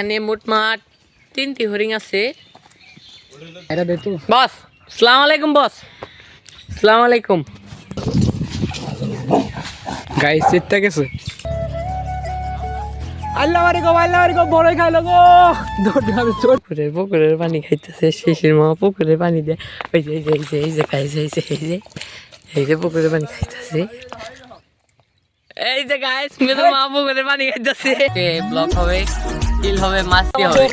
এখানে মোটমাট 3টি হরিণ আছে। বস, আসসালামু আলাইকুম বস। আসসালামু আলাইকুম। গাইস চিত্তা গেছে আল্লাহ বাড়ি গো বড়ই খাইলো গো পুকুরের পানি খাইতেছে। শিশির মামা পুকুরের পানি দিয়ে এই যে পুকুরের পানি খাইতেছে। এই যে গাইস মেয়েদের মা পুকুরের পানি খাইতেছে। ব্লক হবে, কিল হবে, মাছটি হবে।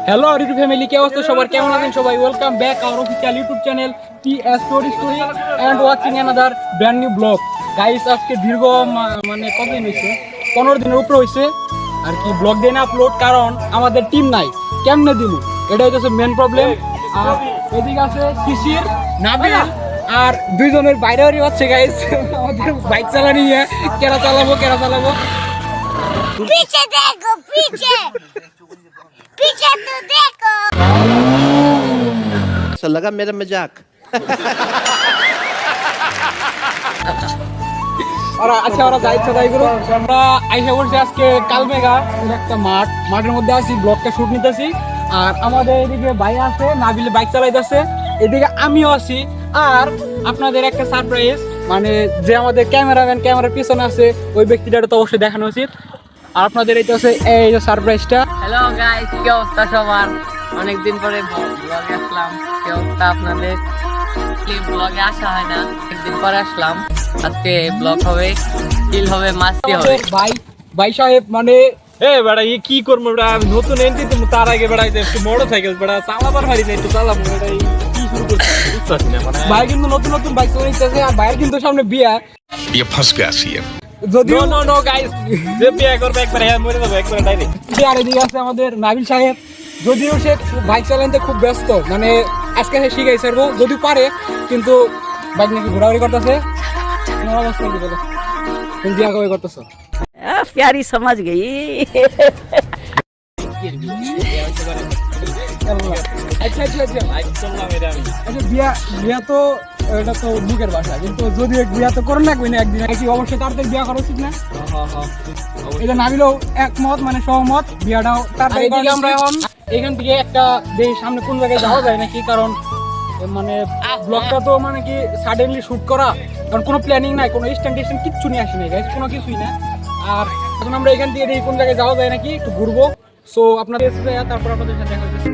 হ্যালো ইউটিউব ফ্যামিলি, কি অবস্থা সবার, কেমন আছেন সবাই? Welcome back our official YouTube channel TS story and watching another brand new blog. Guys আজকে দীর্ঘ মানে কতদিন হয়েছে, 15 দিনের উপরে হয়েছে আর কি ব্লগ দেয় না আপলোড, কারণ আমাদের টিম নাই। কেমনে দিল এটা হচ্ছে মেন প্রবলেম। আর এদিকে আছে শিশির, নাবিল আর দুইজনের বাইরে হচ্ছে গাইস আমাদের বাইক চালানি নিয়ে। কেরা চালাবো पीछे देखो पीछे पीछे तो देखो। ऐसा लगा मेरा मजाक। আচ্ছা ওরা যা ইচ্ছা তাই করো। আমরা আইসা বলছি আজকে কালমেঘা একটা মাঠের মধ্যে আছি, ব্লগটা শুট নিতেছি। আর আমাদের এদিকে ভাই আছে, নাবিলে বাইক চালাইতেছে, এদিকে আমিও আছি। আর আপনাদের একটা সারপ্রাইজ, মানে যে আমাদের ক্যামেরার পিছনে আছে ওই ব্যক্তিটা তো অবশ্যই দেখানো উচিত। আর আপনাদের এইটা হচ্ছে এই যে সারপ্রাইজটা। হ্যালো গাইস, কি অবস্থা সবার? অনেকদিন পরে ব্লগে আসলাম। কি অবস্থা আপনাদের? ব্লগে আসা হয় না, একদিন পরে আসলাম। আজকে ব্লগ হবে, কিল হবে, মাছটি হবে। ভাই সাহেব মানে বেড়া কি করবো বেড়া, আমি নতুন এন্ট্রি তো তার আগে বেড়া একটু মোটরসাইকেল বেড়া চালাবার পারি না, একটু চালাবো বেড়া কি শুরু করছি বুঝতে পারছি না। মানে ভাই কিন্তু নতুন বাইক চালাইতেছে, আর ভাইয়ের কিন্তু সামনে বিয়া। ये फंस गया सीएम। যদিও নো গাইস, যে বিয়ে করবে একবার হ্যাঁ মরে যাবো একবার ডাইরেক্ট। আর এদিকে আছে আমাদের নাবিল সাহেব, যদিও সে বাইক চালাতে খুব ব্যস্ত, মানে আজকে সে শিখাই ছাড়বো যদি পারে, কিন্তু বাইক নাকি ঘোরাঘুরি করতেছে। অবস্থা কি বলো, তুমি বিয়া কবে করতেছো? प्यारी समझ गई। আচ্ছা চললাম এটা আমি। আচ্ছা বিয়া তো এটা তো মুখের ভাষা, কিন্তু যদি বিয়া তো করে লাগবে না একদিন, কি অবশ্যই তাড়াতাড়ি বিয়া করা উচিত না? এটা নাবিলও একমত, মানে সহমত, বিয়াটাও তাড়াতাড়ি। আমরা এখন এখান থেকে একটা দেশ সামনে কোন জায়গায় যাওয়া যায় নাকি, কারণ মানে ব্লগটা তো মানে কি সাডেনলি শুট করা, কারণ কোনো প্ল্যানিং নাই, কোনো স্ট্যান্ড কিচ্ছু নিয়ে আসি নাই গাইস, কোনো কিছুই না। আর এখন আমরা এখান থেকে দেখি কোন জায়গায় যাওয়া যায় নাকি, একটু ঘুরবো। সো আপনাদের তারপর আপনাদের সাথে দেখা হচ্ছে।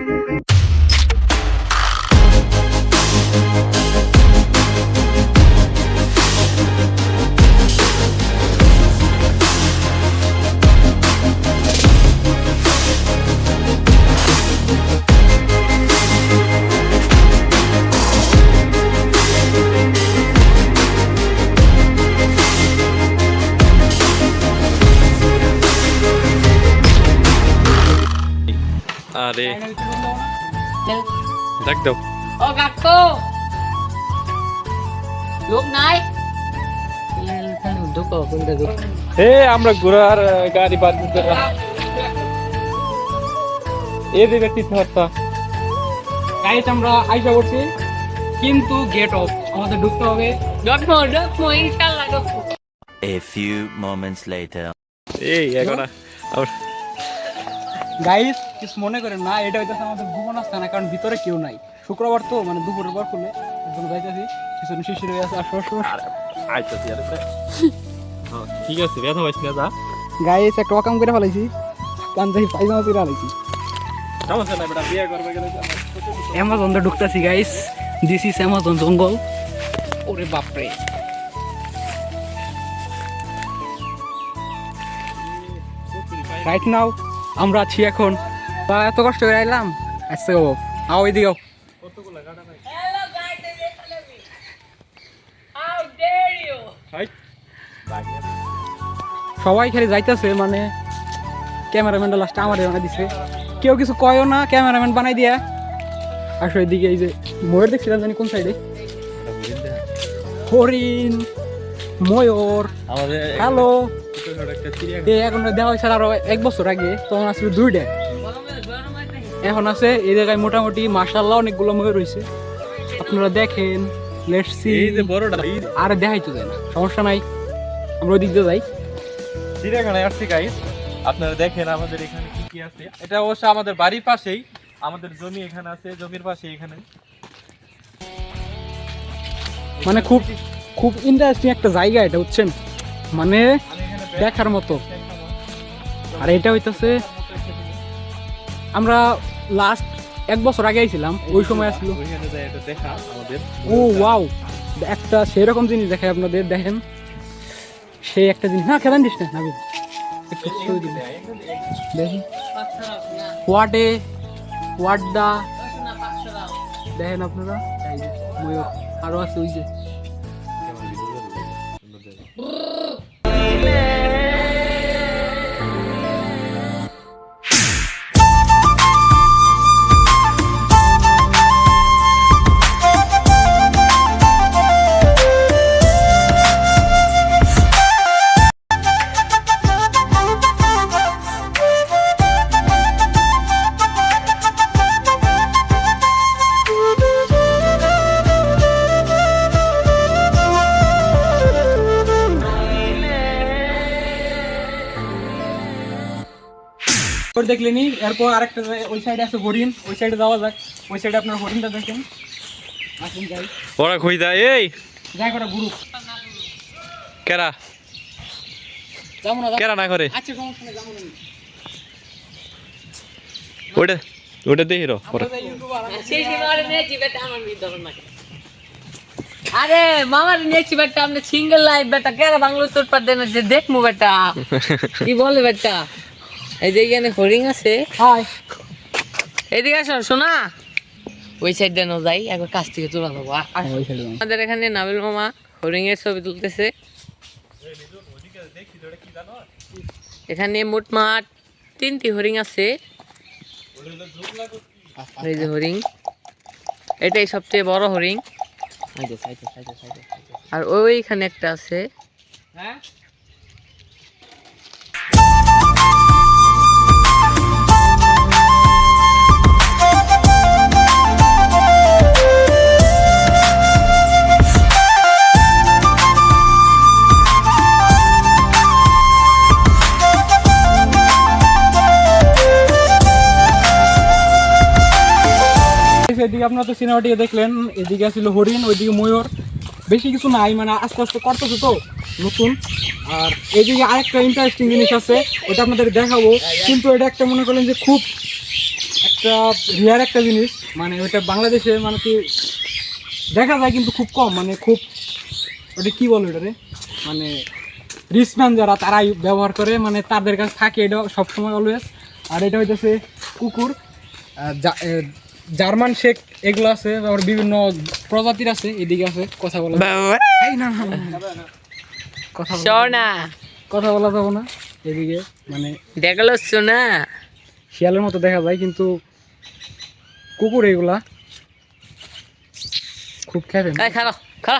আরে দেখ দাও ও কাকু, লোক নাই? ঢুকো, কোনটা ঢুকো? আমরা ঘোরার গাড়ি বাদ দিতে এই যে ব্যক্তি হত্যা। গাইস আমরা আইসা করছি, কিন্তু গেট অফ, আমাদের ঢুকতে হবে। ঢুকবো, ইনশাআল্লাহ ঢুকবো। A few moments later. এই এখন গাইস কিছু মনে করেন না, এটা হইতেছে আমাদের ভুবন আস্তানা, কারণ ভিতরে কেউ নাই। শুক্রবার তো মানে দুপুরের পর খুলে একজন যাইতেছি, কিছু শিশির হয়ে আছে। আইতাছি আরে ঠিক আছে, ব্যথা পাইছি না যা। গাইস একটা ওয়াকাম করে ফেলাইছি, পাঞ্জাবি পায়জামা পরে আলাইছি। সমস্যা নাই বেটা, বিয়ে করবে গেলে অ্যামাজনে ঢুকতেছি গাইস, দিস ইজ অ্যামাজন জঙ্গল। ওরে বাপরে, রাইট নাও আমরা আছি এখন, বা এত কষ্ট করে আইলাম। আচ্ছা আও এদিকে আও। Hello guys, this is Hanabi. How dare you? সবাই খালি যাইতেছে, মানে ক্যামেরাম্যানটা লাস্টে আমারে বানাই দিছে, কেউ কিছু কয়ও না, ক্যামেরাম্যান বানাই দিয়া। আসো এদিকে, এই যে ময়ূর দেখছিলাম জানি কোন সাইডে, হরিণ ময়ূর। আমাদের হ্যালো একটা চিড়িয়াখানা। এই এখন দেওয়া হয়েছে আরো 1 বছর আগে, তখন আসলে 2টা, এখন আছে এই জায়গায় মোটামুটি মাশাআল্লাহ অনেকগুলো ময়ূর রয়েছে। আপনারা দেখেন, লেটস সি। এই যে বড়টা আর দেখাইতে যায় না, সমস্যা নাই, আমরা ওই দিক দিয়ে যাই। চিড়িয়াখানায় আসছি গাইস, আপনারা দেখেন আমাদের এখানে কি কি আছে। এটা অবশ্য আমাদের বাড়ির পাশেই, আমাদের জমি এখানে আছে, জমির পাশে এখানে। মানে খুব খুব ইন্টারেস্টিং একটা জায়গা এটা, বুঝছেন, মানে দেখার মতো। আর এটা হইতাছে আমরা লাস্ট 1 বছর আগে আইছিলাম, ওই সময় আসলো। ওইখানে যাই এটা দেখা আমাদের। ও ওয়াও, একটা সেরকম জিনিস দেখায় আপনাদের, দেখেন সেই একটা জিনিস। না কেন দিস না নাবিল, একটু শুয়ে দিন দেখি। হোয়াট দা, দেখেন আপনারা, এই যে ময়ূর আরো আছে ওই যে। দেখলেনি, এরপর আরেকটা ওই সাইডে আছে হরিণ, ওই সাইডে যাওয়া যাক। ওই সাইডে আপনার হরিণটা দেখেন, আসুন যাই। ওরা কই যায়? এই যাই করা গ্রুপ কেরা যাবো না, কেরা না করে? আচ্ছা সমস্যা নেই, যাবো না। ওটা ওটা দেখি রো পরে। আরে মামার নিয়েছি বেটা, আপনি সিঙ্গেল লাইফ বেটা, কেরা বাংলা তোর পার দেন যে দেখমু বেটা, কি বলে বেটা। এই যে এখানে হরিং আছে, হাই এদিকে আসো শোনা, ওই সাইড দিয়ে যাই, একবার কাছ থেকে তোলা দেবো। ওই সাইডে আমাদের এখানে নাবিল মামা হরিং এর ছবি তুলতেছে। এখানে মোটমাট 3টি হরিং আছে। এই যে হরিং, এটাই সবচেয়ে বড় হরিং। আর ওইখানে একটা আছে। হ্যাঁ এদিকে আপনারা তো সিনেমাটিকে দেখলেন, এদিকে ছিল হরিণ, ওইদিকে ময়ূর, বেশি কিছু নাই, মানে আস্তে আস্তে করতেছে তো নতুন। আর এইদিকে আরেকটা ইন্টারেস্টিং জিনিস আছে, ওটা আপনাদের দেখাবো, কিন্তু এটা একটা মনে করলেন যে খুব একটা রিয়ার একটা জিনিস, মানে ওটা বাংলাদেশে মানে কি দেখা যায় কিন্তু খুব কম, মানে খুব ওটা কি বলে ওটারে, মানে রিচম্যান যারা তারাই ব্যবহার করে, মানে তাদের কাছে থাকে এটা সবসময় অলওয়েজ। আর এটা হইতেছে কুকুর, জার্মান শেক এগুলো আছে, আবার বিভিন্ন প্রজাতির আছে। এদিকে আছে, কথা বলা এই না কথা বলা যাবো না। এদিকে মানে দেখলো শোনা, শিয়ালের মতো দেখা যায় কিন্তু কুকুর এগুলা খুব খাবে।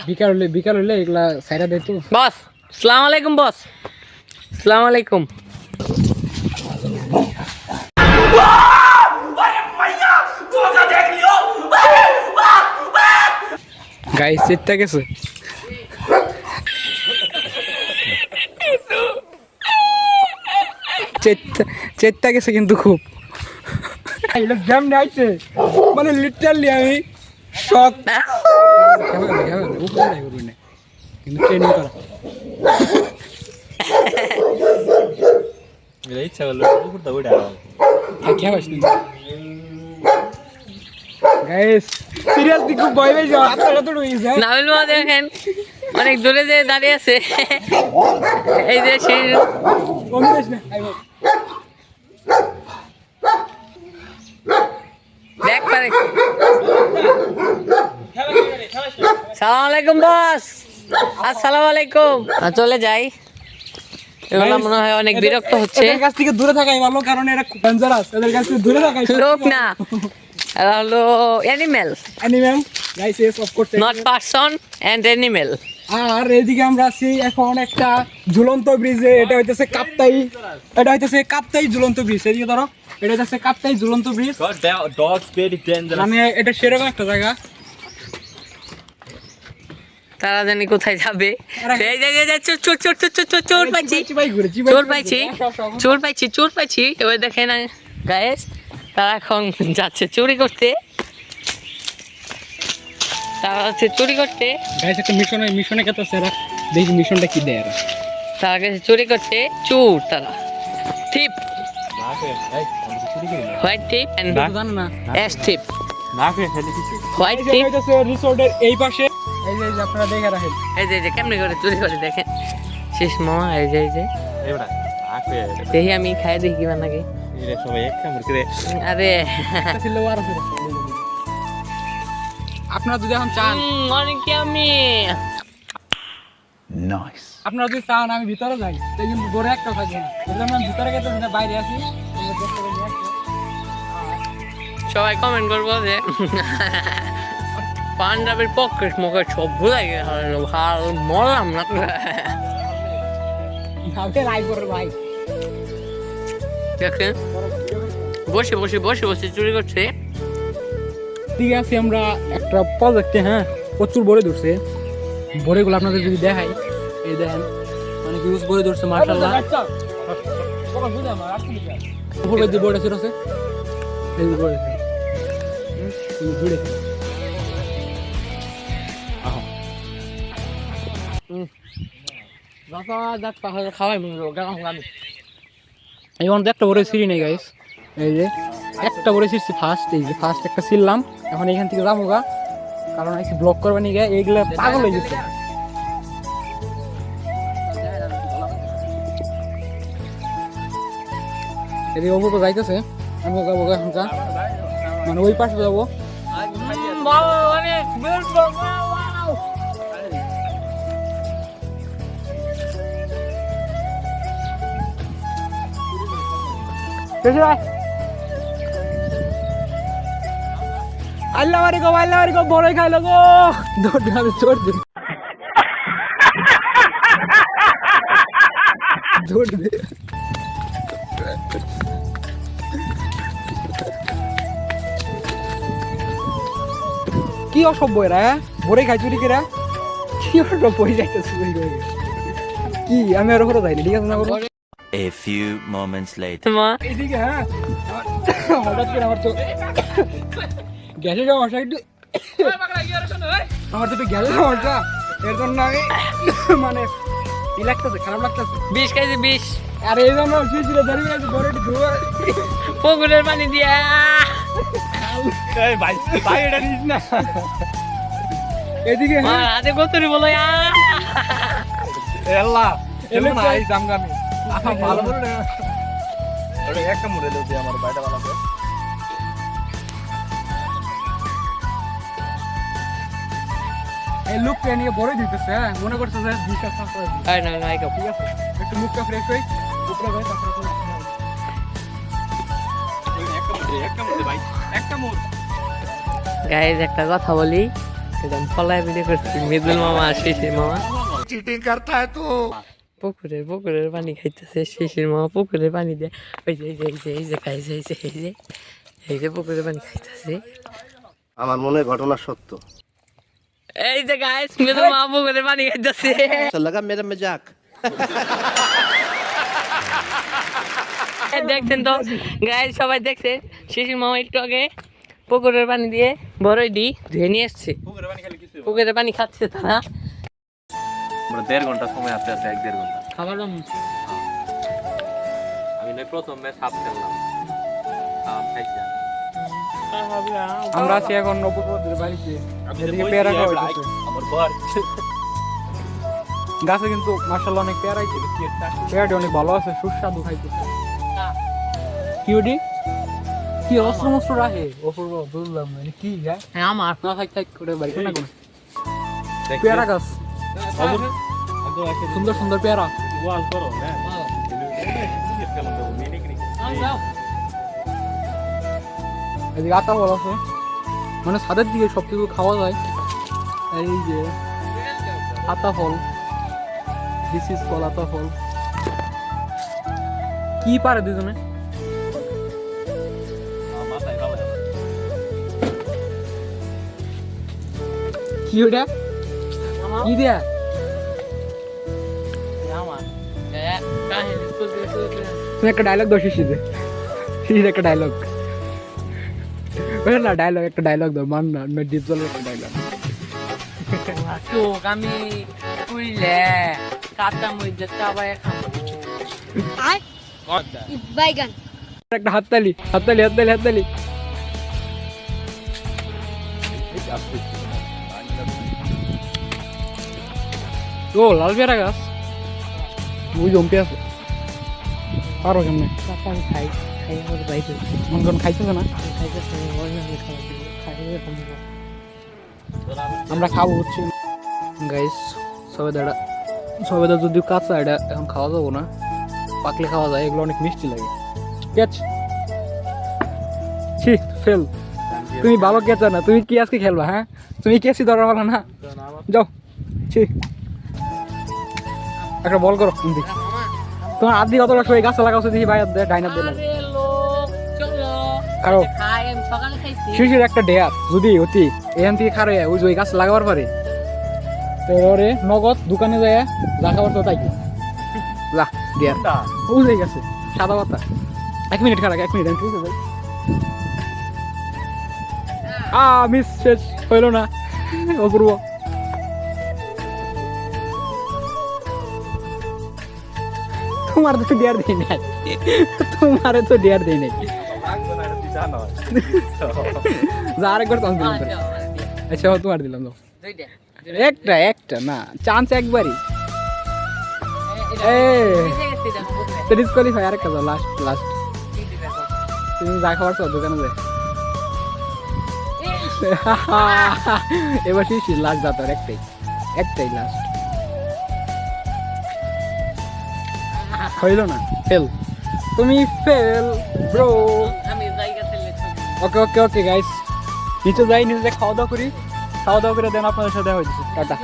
বিকাল হলে এগুলা সাইরা দেয় তো। বস আসসালামু আলাইকুম, বস আসসালামু আলাইকুম। গাইস চেষ্টা গেছে, চেষ্টা গেছে কিন্তু খুব আইছে, মানে লিটারালি আমি শক। কিন্তু ট্রেনিং করা ইচ্ছা করলো কুকুরটা ওইটা গাইস সিরিয়াসলি খুব ভয় পেয়ে যাও, আপনারা তো রয়েছে। নাবিল মামা দেখেন অনেক দূরে যে দাঁড়িয়ে আছে, এই যে সেই দেখ পারে। সালাম আলাইকুম বস, আসসালামু আলাইকুম। চলে যাই, এগুলো মনে হয় অনেক বিরক্ত হচ্ছে। এদের কাছ থেকে দূরে থাকাই ভালো, কারণ এরা খুব ডেঞ্জারাস, এদের কাছ থেকে দূরে থাকাই। লোক না, এরা হলো animal, animal guys, yes of course, not person and animal. আর এদিকে আমরা আছি এখন একটা ঝুলন্ত ব্রিজে, এটা হইতেছে কাপ্তাই ঝুলন্ত ব্রিজ। এদিকে ধরো, এটা হইতেছে কাপ্তাই ঝুলন্ত ব্রিজ, মানে এটা সেরকম একটা জায়গা। তারা জানি কোথায় যাবে। এই যে চোর পাইছি এবার দেখেন গাইস, তারা এখন যাচ্ছে চুরি করতে। তারা হচ্ছে চুরি করতে গাইস একটা মিশনে গেছে এরা, দেখি মিশনটা কি দেয় এরা। তারা গেছে চুরি করতে, চোর তারা। টিপ হোয়াইট টিপ এন্ড জানো না, অ্যাশ টিপ, হোয়াইট এই যে টিপ। হইতেছে রিসোর্টের এই পাশে, এই যে আপনারা দেখে রাখেন। এই যে কেমনে করে চুরি করে দেখেন শেষ মামা। এই যে দেখি আমি খাই দেখি কিমান লাগে। আরে আপনারা যদি এখন চান, অনেক আমি আপনারা যদি চান আমি ভিতরে যাই, তো কিন্তু ঘরে একটা থাকবে না, এই জন্য আমি ভিতরে গেতে না, বাইরে আছি। তোমরা দেখতে পাবে নিয়ে আসো। সবাই কমেন্ট করবো যে পাঞ্জাবের পকেট মুখে সব ভুলে গেল, ভাল মরলাম না। ভাবতে লাইক করো ভাই। দেখেন বসে চুরি করছে। ঠিক আছে, আমরা একটা প্রজেক্টে, হ্যাঁ প্রচুর বড়ে ধরছে, বড়েগুলো আপনাদের যদি দেখাই, এই দেখেন অনেক ইউজ বড়ে ধরছে মাশাআল্লাহ। উপরে যে বড়ে আছে, এই যে বড়ে জুড়ে খাওয়াই গেলাম আমি। এই অনেক একটা বড়ে সিঁড়ি নেই গাইস, এই যে একটা বড়ে সিঁড়ছি ফার্স্ট, এই যে ফার্স্ট একটা ছিলাম, এখন এখান থেকে যাবো গা, কারণ একটু ব্লক করবে নিয়ে গিয়ে এইগুলো পাগল হয়ে গেছে। এদিকে অপূর্ব যাইতেছে, আমি যাবো এখনকার, মানে ওই পাশে যাবো। অনেক আল্লাহ বাড়ি গো বড়ই খাইলো গো, দৌড় ধরে চোর দে দৌড় দে। কি অসভ্য এরা, বড়ে খাই চুরি করে, কি অসভ্য হয়ে যাইতেছে চুরি করে। কি আমি আর ওপরে যাইনি, ঠিক আছে না? A few moments later. মা এইদিকে হ্যাঁ, হঠাৎ করে আমার তো গ্যাসের সমস্যা, একটু আমার তো একটু গ্যাসের সমস্যা, এর জন্য আমি মানে ই লাগতেছে, খারাপ লাগতেছে। 20 কেজি 20 আর এই জন্য শিশিরে দাঁড়িয়ে আছে, বড় একটু ধোয়া পুকুরের পানি দিয়া। ভাই এটা নিস না। এদিকে মা হাতে কতরি বলো আল্লাহ এলো না, এই জামগামি ভালো করে ওটা একটা মুড়ে দাও দিয়ে আমার বাইটা বানাবে। এই লোকটা নিয়ে বড় দিতেছে, হ্যাঁ মনে করছে যে বিশ্বাস না করে। আরে না না আইকা ঠিক আছে, একটু মুখটা ফ্রেশ হই, উপরে যাই, তারপরে একটা মুড়ে ভাই, একটা মুড়। গাইজ একটা কথা বলি, একদম ফলায় ভিডিও করছি, মৃদুল মামা আর শিশির মামা चीटिंग करता है तू। পুকুরের পানি খাইতেছে। শিশির মামা পুকুরের পানি দিয়ে ওই যে এই যে খাইছে, এই যে পুকুরের পানি খাইতেছে। আমার মনে হয় ঘটনা সত্য। এই যে গাইজ মৃদুল মামা পুকুরের পানি খাইতেছে। লাগা মেরা মজাক। দেখছেন তো গাইজ, সবাই দেখছেন শিশির মামা একটু আগে পুকুরের পানি দিয়ে বড়ই ডি ধুয়ে নিয়ে এসছে, পুকুরের পানি খাচ্ছে তারা। আমরা 1.5 ঘন্টা সময় হাতে আছে, 1.5 ঘন্টা খাবার আমি নয় প্রথম ম্যাচ হাফ খেললাম, খাইছি। আমরা আছি এখন নবপদের বাড়িতে, এদিকে পেয়ারা খাওয়া হইতেছে। আমার বর গাছে কিন্তু মাশাআল্লাহ অনেক পেয়ারা হইছে, পেয়ারাটি অনেক ভালো আছে, সুস্বাদু খাইতেছে। কি ওডি কি অস্ত্র মস্ত্র রাখে অপূর্ব, বুঝলাম না কি। হ্যাঁ আমার না থাক করে বাড়ি কোনা কোন পেয়ারা গাছ, সুন্দর সুন্দর পেয়ারা। ওয়াল করো হ্যাঁ এদিকে আটা বল আছে, মানে ছাদের দিকে সব কিছু খাওয়া যায়। এই যে আতা ফল, দিস ইজ কল আতা ফল। কি পারে দুজনে? কি ওটা? কি দিয়া? তুমি একটা ডায়লগ দাও শিশিরে, শিশির একটা ডায়লগ। না ডায়লগ, একটা ডায়লগ দাও, মান না ডিপ জলের একটা ডায়লগ। চোখ আমি পুইলে কাঁচা মরিচ চাবায় খাবো। আর বাইগান একটা হাততালি হাততালি হাততালি হাততালি। ও লাল পেয়ারা গাছ ওই জমতে আছে, পারো কেমনে? খাই খাই আমার বাইরে মন কোন খাইতেছে না, আমরা খাবো হচ্ছে গাইস। সবেদা যদিও কাঁচা, এটা এখন খাওয়া যাবো না, পাকলে খাওয়া যায়, এগুলো অনেক মিষ্টি লাগে। ক্যাচ ছি ফেল, তুমি ভালো ক্যাচার না, তুমি কি আজকে খেলবা? হ্যাঁ তুমি ক্যাচই ধরার ভালো না, যাও ছি। একটা বল করো, তোমার আদি কত বছর গাছ লাগাচ্ছ দেখি ভাই, ডাইনার দিলাম কারো শিশির একটা ডেয়ার যদি অতি এখান থেকে খারে ওই যে ওই গাছ লাগাবার পারে, তোরে নগদ দোকানে যায় যা খাবার তো তাই যা ডেয়ার বুঝে গেছে সাদা পাতা। 1 মিনিট খারাপ, 1 মিনিট আমি ঠিক আছে। মিস শেষ হইল না, অপূর্ব। তোমার তো ডেয়ার দেই নাই, তোমারে তো ডেয়ার দেই নাই, যা আরেকবার চান্স দিলাম। আচ্ছা তোমার দিলাম, একটা একটা না চান্স একবারই। ডিসকোয়ালিফাই, আরেকটা দাও, লাস্ট লাস্ট। তুমি যা খাবার চাও দোকানে যায়। এবার শিশি লাস্ট দাও, তোর একটাই একটাই লাস্ট। হইল না, ফেল, তুমি ফেল ব্রো। ওকে ওকে ওকে গাইস, নিচে যাই, নিচে খাওয়া দাওয়া করি, খাওয়া দাওয়া করে দেন আপনাদের সাথে হয়েছে। টাটা।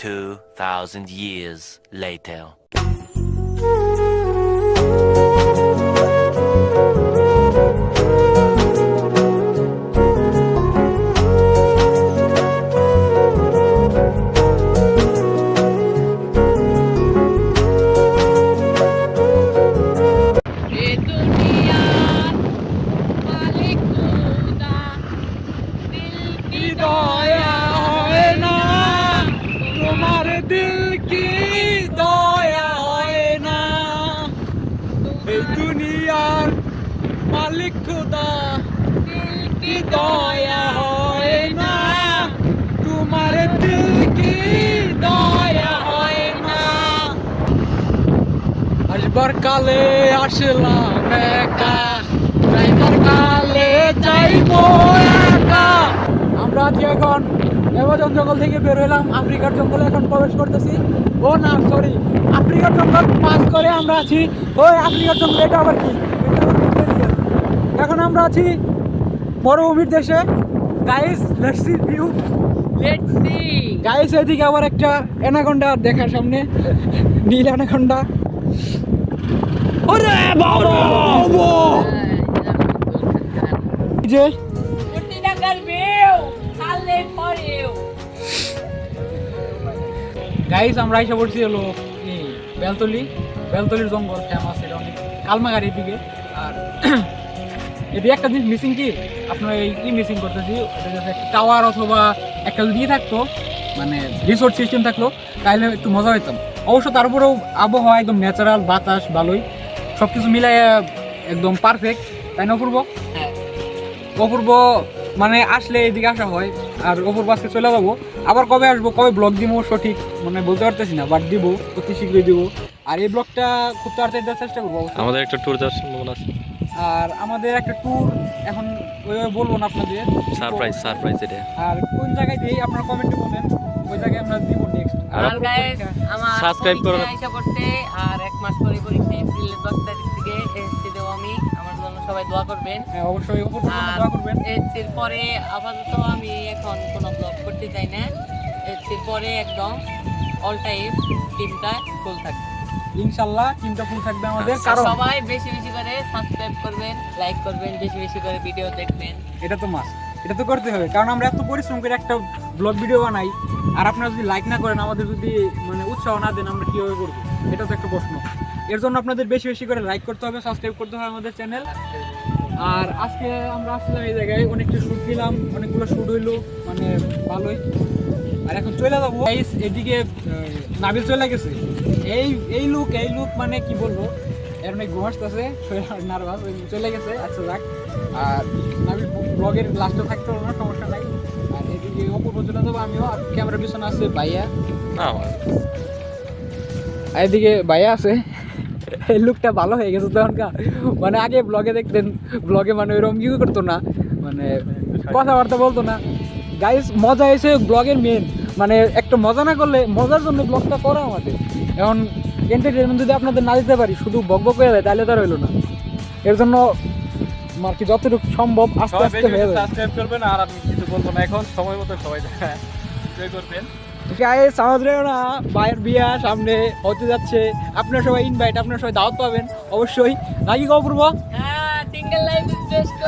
2000 years later. তোমার দিল কি দয়া হয় না, এই দুনিয়ার মালিক খুদা কি দয়া হয় না, তোমার দিল কি দয়া হয় না। আসবার কালে আসলাম একা, যাইবার কালে যাইব একা। আমরা আছি এখন অ্যামাজন জঙ্গল থেকে বের হলাম, আফ্রিকার জঙ্গলে এখন প্রবেশ করতেছি। ও না সরি, আফ্রিকার জঙ্গল পাস করে আমরা আছি ওই আফ্রিকার জঙ্গল। এটা আবার কি? এখন আমরা আছি মরুভূমির দেশে। Guys let's see view, let's see guys. এদিকে আবার একটা অ্যানাকোন্ডা দেখার সামনে, নীল অ্যানাকোন্ডা। ওরে বাবা যে গাইস আমরা এসে পড়ছি হলো বেলতলি, বেলতলির জঙ্গল ফেমাস, এটা অনেক কালমাগাড়ির দিকে। আর এদিকে একটা জিনিস মিসিং, কি আপনার এই কি মিসিং করতেছি, একটা টাওয়ার অথবা একটা যদি থাকতো, মানে রিসোর্ট সিস্টেম থাকলো, তাহলে একটু মজা হইতাম। অবশ্য তারপরেও আবহাওয়া একদম ন্যাচারাল, বাতাস ভালোই, সব কিছু মিলাই একদম পারফেক্ট, তাই না অপূর্ব? অপূর্ব মানে আসলে এদিকে আসা হয়। আর অপূর্ব আজকে চলে যাবো, আবার কবে আসবো, কবে ব্লগ দিব সঠিক মানে বলতে পারতেছি না, বাট দিব, অতি শীঘ্রই দিব। আর এই ব্লগটা খুব তাড়াতাড়ি দেওয়ার চেষ্টা করবো। আমাদের একটা ট্যুর যাওয়ার সম্ভাবনা আছে, আর আমাদের একটা ট্যুর এখন ওইভাবে বলবো না আপনাদের, সারপ্রাইজ এটা। আর কোন জায়গায় দিই আপনারা কমেন্টে বলেন, ওই জায়গায় আমরা দিব নেক্সট। আর গাইস আমার সাবস্ক্রাইব করুন, আশা করতে। আর 1 মাস পরে পরীক্ষা, এপ্রিলের 10 তারিখ থেকে এসসি দেব আমি, আমার জন্য সবাই দোয়া করবেন। হ্যাঁ অবশ্যই অপূর্ব আর দোয়া করবেন। এসসির পরে আপাতত আমি এখন কোনো ব্লগ করতে চাই না, এসসির পরে একদম অল টাইম টিমটা ফুল থাকবে। ইনশাআল্লাহ টিমটা ফুল থাকবে আমাদের, আর কারণ সবাই বেশি বেশি করে সাবস্ক্রাইব করবেন, লাইক করবেন, বেশি বেশি করে ভিডিও দেখবেন। এটা তো মাস্ট, এটা তো করতে হবে, কারণ আমরা এত পরিশ্রম করে একটা ব্লগ ভিডিও বানাই, আর আপনারা যদি লাইক না করেন, আমাদের যদি মানে উৎসাহ না দেন, আমরা কীভাবে করবো? এটা তো একটা প্রশ্ন। এর জন্য আপনাদের বেশি বেশি করে লাইক করতে হবে, সাবস্ক্রাইব করতে হবে আমাদের চ্যানেল। আর আজকে আমরা আসলাম এই জায়গায়, অনেকটা শ্যুট দিলাম, অনেকগুলো শ্যুট হইলো, মানে ভালোই। আর এখন চলে যাবো এদিকে, নাবিল চলে গেছে। এই লুক মানে কি বলবো, এর অনেক ঘুম আসতেছে, নার্ভাস, চলে গেছে। আচ্ছা যাক, আর নাবিল ব্লগের লাস্টে থাকতে হলো না, সমস্যা নাই। আর এদিকে অপূর্ব চলে যাবো আমিও, আর ক্যামেরার পিছনে আছে ভাইয়া, আর এদিকে ভাইয়া আছে। এই লুকটা ভালো হয়ে গেছে তখনকার, মানে আগে ব্লগে দেখতেন, ব্লগে মানে ওইরকম কিছু করতো না, মানে কথাবার্তা বলতো না। গাইস মজা এসে ব্লগের মেন, মানে একটা মজা না করলে, মজার জন্য ব্লগটা করা আমাদের। এখন এন্টারটেনমেন্ট যদি আপনাদের না দিতে পারি, শুধু বক বক হয়ে যায়, তাহলে তো আর হইলো না। এর জন্য আর কি যতটুকু সম্ভব আস্তে আস্তে হয়ে যাবে। সাবস্ক্রাইব করবেন, আর আমি কিছু বলবো না এখন, সময় মতো সবাই এনজয় করবেন। গাইস আমাদের না ভাইয়ের বিয়া সামনে হতে যাচ্ছে, আপনারা সবাই ইনভাইট, আপনারা সবাই দাওয়াত পাবেন অবশ্যই, নাকি অপূর্ব? হ্যাঁ, single life is best.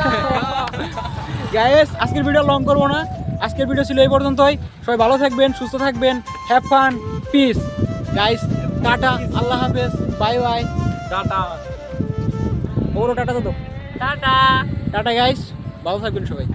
Guys আজকের ভিডিও লং করবো না, আজকের ভিডিও ছিল এই পর্যন্তই। সবাই ভালো থাকবেন, সুস্থ থাকবেন, have fun, peace guys, tata, আল্লাহ হাফেজ, বাই বাই, টাটা। ওরও টাটা তো, টাটা। টাটা গাইস, ভালো থাকবেন সবাই।